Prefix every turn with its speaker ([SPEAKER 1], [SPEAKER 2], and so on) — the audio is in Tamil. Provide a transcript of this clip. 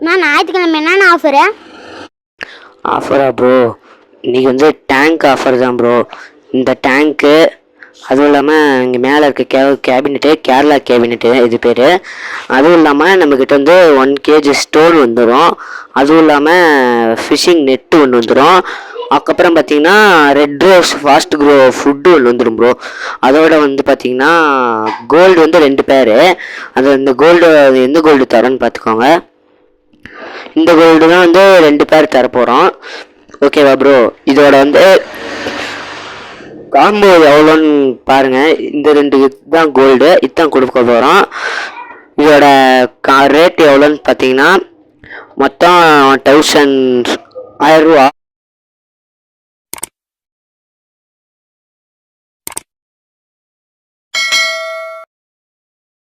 [SPEAKER 1] நான் ஞாயிற்றுக்கிழமை என்னென்ன ஆஃபரு?
[SPEAKER 2] ஆஃபரா ப்ரோ? இன்றைக்கி வந்து டேங்க் ஆஃபர் தான் ப்ரோ. இந்த டேங்க்கு அதுவும் இல்லாமல் இங்கே மேலே இருக்க கேபினெட்டு கேரளா கேபினெட்டு இது பேர். அதுவும் இல்லாமல் நம்மக்கிட்ட வந்து 1 kg ஸ்டோன் வந்துடும். அதுவும் இல்லாமல் ஃபிஷ்ஷிங் நெட்டு ஒன்று வந்துடும். அதுக்கப்புறம் பார்த்தீங்கன்னா red rose fast grow food ஒன்று வந்துடும் ப்ரோ. அதோட வந்து பார்த்தீங்கன்னா கோல்டு வந்து 2 பேர். அது இந்த கோல்டு எந்த கோல்டு தரோன்னு பார்த்துக்கோங்க. இந்த கோல்டு தான் வந்து 2 பேர் தரப்போகிறோம். ஓகேவா ப்ரோ? இதோட வந்து காம்போ எவ்வளோன்னு பாருங்கள். இந்த 2 தான் கோல்டு, இதுதான் கொடுக்க போகிறோம். இதோட ரேட் எவ்வளோன்னு பார்த்தீங்கன்னா மொத்தம் 1000 ரூபா.